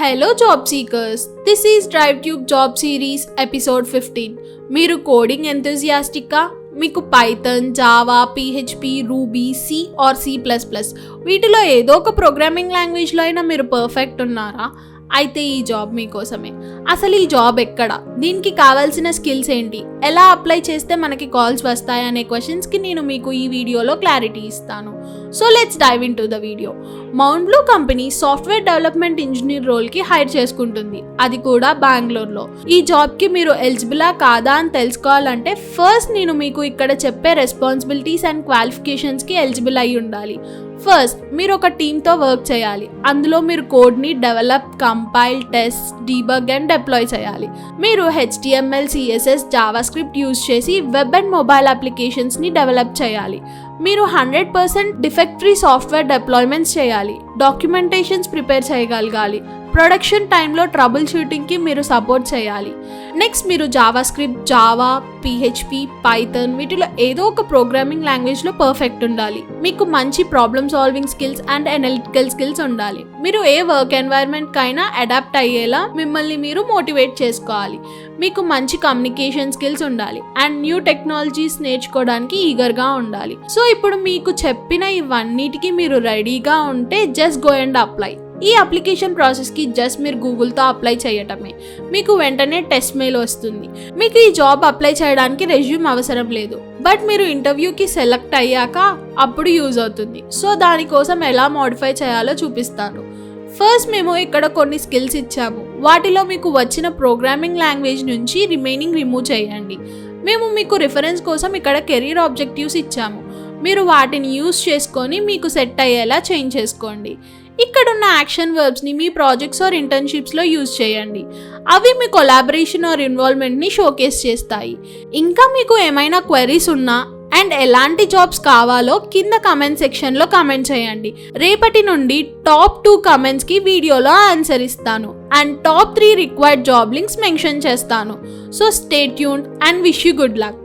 Hello job seekers, this is DriveTube Job Series episode 15. మీరు coding ఎంతూజియాస్టిక్కా? మీకు Python, Java, PHP, Ruby, C or C++ వీటిలో ఏదో ఒక ప్రోగ్రామింగ్ లాంగ్వేజ్లో అయినా మీరు పర్ఫెక్ట్ ఉన్నారా? అయితే ఈ జాబ్ మీకోసమే. అసలు ఈ జాబ్ ఎక్కడ, దీనికి కావాల్సిన స్కిల్స్ ఏంటి, ఎలా అప్లై చేస్తే మనకి కాల్స్ వస్తాయనే క్వశ్చన్స్కి నేను మీకు ఈ వీడియోలో క్లారిటీ ఇస్తాను. So let's dive in to the video. Mount blue company software development engineer రోల్కి హైర్ చేసుకుంటుంది, అది కూడా బెంగళూరులో. ఈ జాబ్కి మీరు ఎలిజిబులా కాదా అని తెలుసుకోవాలంటే ఫస్ట్ నేను మీకు ఇక్కడ చెప్పే రెస్పాన్సిబిలిటీస్ అండ్ క్వాలిఫికేషన్స్కి ఎలిజిబుల్ అయి ఉండాలి. ఫస్ట్, మీరు ఒక టీమ్తో వర్క్ చేయాలి. అందులో మీరు కోడ్ని develop, compile, test, debug and deploy చేయాలి. మీరు HTML, CSS, జావాస్క్రిప్ట్ యూజ్ చేసి వెబ్ అండ్ మొబైల్ అప్లికేషన్స్ని డెవలప్ చేయాలి. మీరు 100% డిఫెక్ట్ ఫ్రీ సాఫ్ట్వేర్ డిప్లాయ్మెంట్స్ చేయాలి. డాక్యుమెంటేషన్స్ ప్రిపేర్ చేయగలగాలి. ప్రొడక్షన్ టైంలో ట్రబుల్ షూటింగ్కి మీరు సపోర్ట్ చేయాలి. నెక్స్ట్, మీరు జావాస్క్రిప్ట్, జావా, PHP, పైథాన్ వీటిలో ఏదో ఒక ప్రోగ్రామింగ్ లాంగ్వేజ్లో పర్ఫెక్ట్ ఉండాలి. మీకు మంచి problem solving skills and analytical skills ఉండాలి. మీరు ఏ వర్క్ ఎన్వైర్న్మెంట్కైనా అడాప్ట్ అయ్యేలా మిమ్మల్ని మీరు మోటివేట్ చేసుకోవాలి. మీకు మంచి కమ్యూనికేషన్ స్కిల్స్ ఉండాలి అండ్ న్యూ టెక్నాలజీస్ నేర్చుకోవడానికి ఈగర్గా ఉండాలి. సో ఇప్పుడు మీకు చెప్పిన ఇవన్నిటికీ మీరు రెడీగా ఉంటే జస్ట్ గో అండ్ అప్లై. ఈ అప్లికేషన్ ప్రాసెస్కి జస్ట్ మీరు గూగుల్తో అప్లై చేయటమే. మీకు వెంటనే టెస్ట్ మెయిల్ వస్తుంది. మీకు ఈ జాబ్ అప్లై చేయడానికి రెజ్యూమ్ అవసరం లేదు, బట్ మీరు ఇంటర్వ్యూకి సెలెక్ట్ అయ్యాక అప్పుడు యూజ్ అవుతుంది. సో దానికోసం ఎలా మోడిఫై చేయాలో చూపిస్తాను. ఫస్ట్, మేము ఇక్కడ కొన్ని స్కిల్స్ ఇచ్చాము. వాటిలో మీకు వచ్చిన ప్రోగ్రామింగ్ లాంగ్వేజ్ నుంచి రిమైనింగ్ రిమూవ్ చేయండి. మేము మీకు రిఫరెన్స్ కోసం ఇక్కడ కెరీర్ ఆబ్జెక్టివ్స్ ఇచ్చాము. మీరు వాటిని యూజ్ చేసుకొని మీకు సెట్ అయ్యేలా చేంజ్ చేసుకోండి. ఇక్కడున్న యాక్షన్ వర్బ్స్ని మీ ప్రాజెక్ట్స్ ఆర్ ఇంటర్న్షిప్స్లో యూజ్ చేయండి. అవి మీ కొలాబరేషన్ ఆర్ ఇన్వాల్వ్మెంట్ని షోకేస్ చేస్తాయి. ఇంకా మీకు ఏమైనా క్వెరీస్ ఉన్నా అండ్ ఎలాంటి జాబ్స్ కావాలో కింద కమెంట్ సెక్షన్లో కమెంట్ చేయండి. రేపటి నుండి టాప్ 2 కమెంట్స్కి వీడియోలో ఆన్సర్ ఇస్తాను and top 3 required job links mention చేస్తాను. So stay tuned and wish you good luck.